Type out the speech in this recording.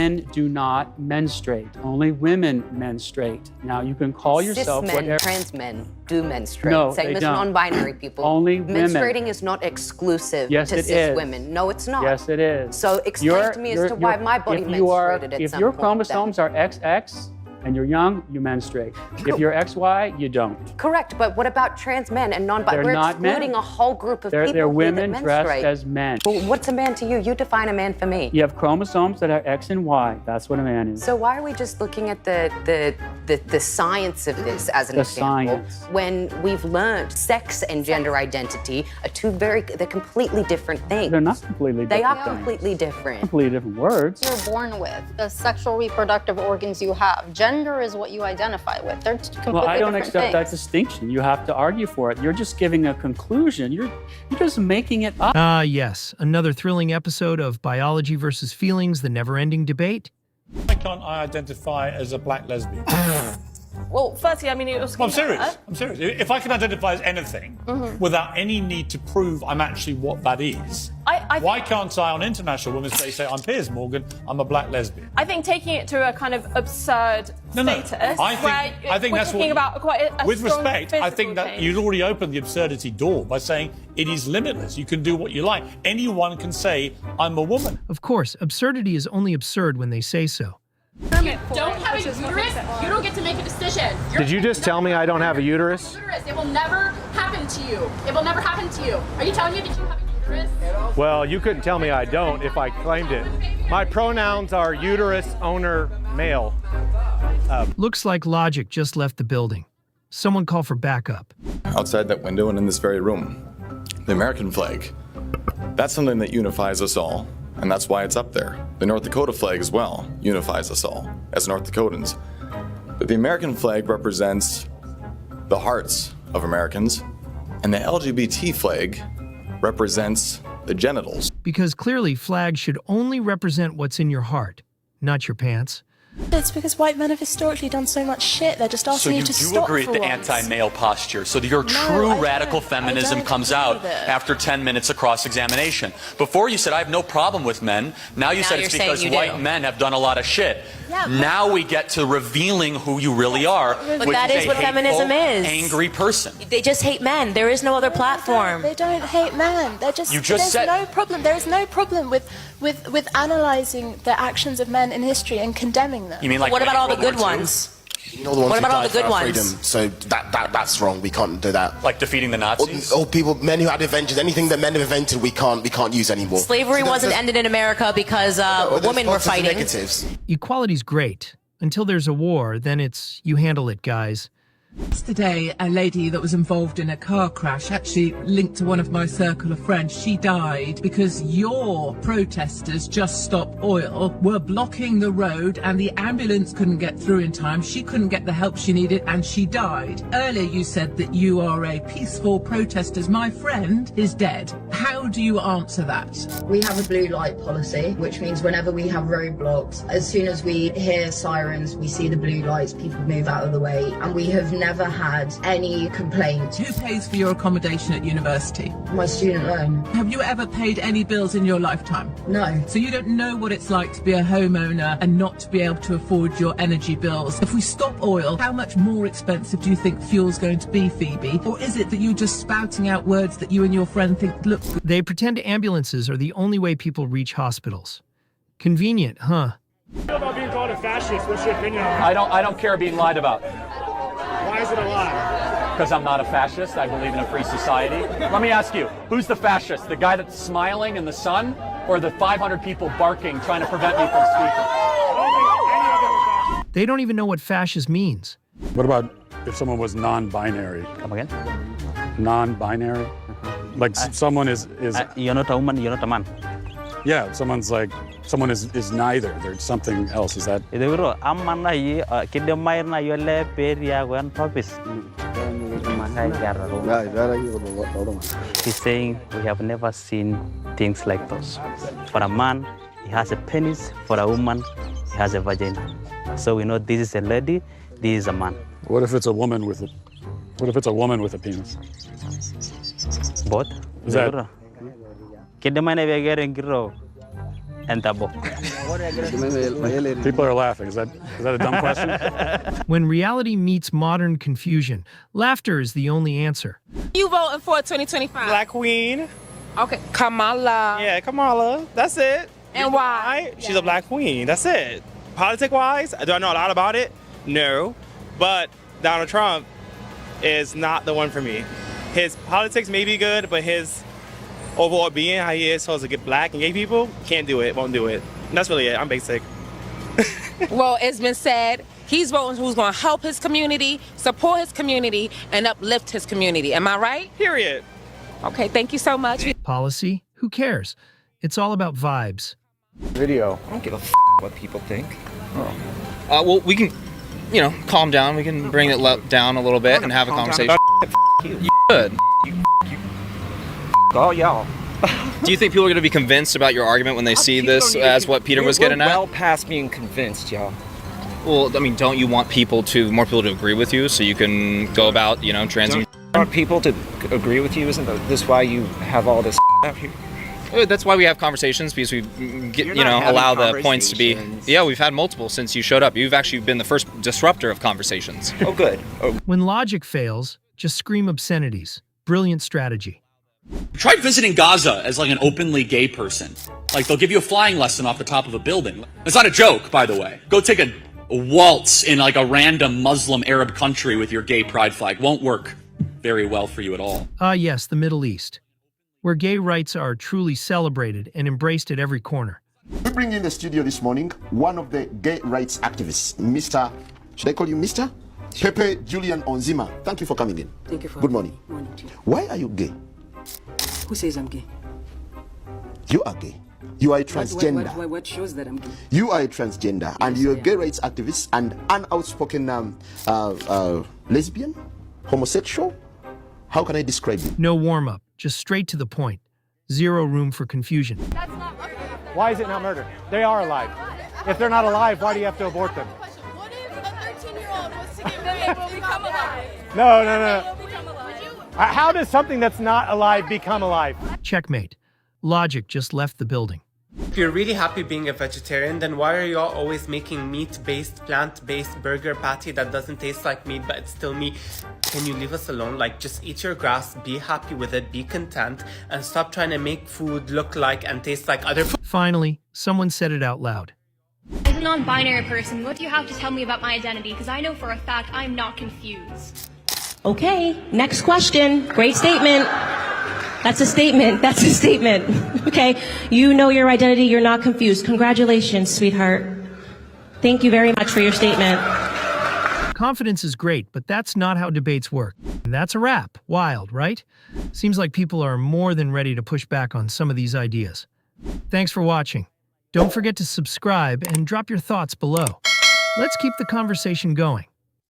men do not menstruate. Only women menstruate. Now, you can call yourself Cis men, whatever. trans men do menstruate. No, Same they as don't. non-binary people. Only women. Menstruating is not exclusive Yes, to it cis is. women. No, it's not. Yes, it is. So explain to me as to why my body menstruated at if some your point chromosomes are XX and you're young, you menstruate. If you're XY, you don't. Correct, but what about trans men and non-binary? They're We're not excluding men. a whole group of They're people women that dressed menstruate. as men. Well, what's a man to you? You define a man for me. You have chromosomes that are X and Y. That's what a man is. So why are we just looking at the science of this as an example? Science. When we've learned sex and gender identity are they're completely different things. They're not completely different. They are things. completely different. Completely different words. You're born with, the sexual reproductive organs you have. Gender is what you identify with. They're completely Well, I don't different accept that things. distinction. You have to argue for it. You're just giving a conclusion. You're just making it up. Yes, another thrilling episode of Biology versus Feelings, the never-ending debate. Why can't I identify as a black lesbian? Well, firstly, I mean, it was. I'm serious. I'm serious. If I can identify as anything without any need to prove I'm actually what that is, why can't I, on International Women's Day, say I'm Piers Morgan, I'm a black lesbian? I think taking it to a kind of absurd status. I think we're that's talking what. about quite a With strong respect, I think that change. you'd already opened the absurdity door by saying it is limitless. You can do what you like. Anyone can say I'm a woman. Of course, absurdity is only absurd when they say so. You don't have a uterus, you don't get to make a decision. Did you just tell me I don't have a uterus? It will never happen to you. It will never happen to you. Are you telling me that you have a uterus? Well, you couldn't tell me I don't if I claimed it. My pronouns are uterus, owner, male. Looks like Logic just left the building. Someone call for backup. Outside that window and in this very room, the American flag. That's something that unifies us all, and that's why it's up there. The North Dakota flag as well unifies us all as North Dakotans. But the American flag represents the hearts of Americans, and the LGBT flag represents the genitals. Because clearly flags should only represent what's in your heart, not your pants. It's because white men have historically done so much shit. They're just asking you to stop. So you do agree for with the once. anti-male posture. So your true radical feminism comes out after 10 minutes of cross-examination. Before you said, I have no problem with men. Now you said it's because white men have done a lot of shit. Yeah, now we get to revealing who you really are. But that is what feminism is. Angry person. They just hate men. There is no other platform. They don't hate men. They're just. You just said no problem. There is no problem with analyzing the actions of men in history and condemning them. You mean like what about all the World good War II? ones? You know, the ones What who about all died the good for our ones? freedom. So that's wrong. We can't do that. Like defeating the Nazis? Or people, men who had invented anything that men have invented, we can't use anymore. Slavery So wasn't ended in America because women were fighting. Negatives. Equality's great. Until there's a war, then it's you handle it, guys. Yesterday, a lady that was involved in a car crash, actually linked to one of my circle of friends, she died because your protesters, Just Stop Oil, were blocking the road and the ambulance couldn't get through in time. She couldn't get the help she needed and she died. Earlier you said that you are a peaceful protesters. My friend is dead. How do you answer that? We have a blue light policy, which means whenever we have roadblocks, as soon as we hear sirens, we see the blue lights, people move out of the way, and we have never had any complaints. Who pays for your accommodation at university? My student loan. Have you ever paid any bills in your lifetime? No. So you don't know what it's like to be a homeowner and not to be able to afford your energy bills. If we stop oil, how much more expensive do you think fuel's going to be, Phoebe? Or is it that you're just spouting out words that you and your friend think look good? They pretend ambulances are the only way people reach hospitals. Convenient, huh? About being called a fascist, what's your opinion on that? I don't care being lied about. Why is it a lie? Because I'm not a fascist. I believe in a free society. Let me ask you, who's the fascist? The guy that's smiling in the sun, or the 500 people barking trying to prevent me from speaking? They don't even know what fascist means. What about if someone was non-binary? Come again? Non-binary? Like someone is you're not a woman, you're not a man. Yeah, someone is neither. There's something else. Is that? He's saying we have never seen things like those. For a man, he has a penis. For a woman, he has a vagina. So we know this is a lady, this is a man. What if it's a woman with a? What if it's a woman with a penis? Both. Is that? People are laughing. Is that a dumb question? When reality meets modern confusion, laughter is the only answer. You voting for 2025? Black Queen. Okay. Kamala. Yeah, Kamala. That's it. And why? She's a black queen. That's it. Politic-wise, do I know a lot about it? No. But Donald Trump is not the one for me. His politics may be good, but his overall being, how he is supposed to get black and gay people, can't do it, won't do it. And that's really it. I'm basic. Well, it's been said he's voting who's going to help his community, support his community, and uplift his community. Am I right? Period. Okay, thank you so much. Policy? Who cares? It's all about vibes. Video. I don't give a what people think. Oh. Well, we can, calm down. We can bring it down a little bit and have a conversation. You should. Oh, y'all. Do you think people are going to be convinced about your argument when they see this as what Peter was getting at? We're well past being convinced, y'all. Well, I mean, don't you want more people to agree with you so you can go about, transmuting? Want people to agree with you? Isn't this why you have all this out here? That's why we have conversations, because we get, allow the points to be. Yeah, we've had multiple since you showed up. You've actually been the first disruptor of conversations. Oh, good. Oh. When logic fails, just scream obscenities. Brilliant strategy. Try visiting Gaza as like an openly gay person. Like they'll give you a flying lesson off the top of a building. It's not a joke, by the way. Go take a waltz in like a random Muslim Arab country with your gay pride flag. Won't work very well for you at all. Yes, the Middle East, where gay rights are truly celebrated and embraced at every corner. We bring in the studio this morning one of the gay rights activists, Mr. Should I call you Mr.? Pepe Julian Onzima. Thank you for coming in. Thank you for Good morning. Morning to you. Why are you gay? Who says I'm gay? You are gay. You are a transgender. What shows that I'm gay? You are a transgender, and you're a gay rights activist and an outspoken lesbian, homosexual. How can I describe you? No warm-up, just straight to the point. Zero room for confusion. Why is it not murder? They are alive. If they're not alive, why do you have to abort them? What if a 13-year-old was to get married will become alive? No. How does something that's not alive become alive? Checkmate. Logic just left the building. If you're really happy being a vegetarian, then why are y'all always making meat-based, plant-based burger patty that doesn't taste like meat but it's still meat? Can you leave us alone? Like, just eat your grass, be happy with it, be content, and stop trying to make food look like and taste like other food. Finally, someone said it out loud. As a non-binary person, what do you have to tell me about my identity? Because I know for a fact I'm not confused. Okay, next question. Great statement. That's a statement. That's a statement. Okay, you know your identity. You're not confused. Congratulations, sweetheart. Thank you very much for your statement. Confidence is great, but that's not how debates work. And that's a wrap. Wild, right? Seems like people are more than ready to push back on some of these ideas. Thanks for watching. Don't forget to subscribe and drop your thoughts below. Let's keep the conversation going.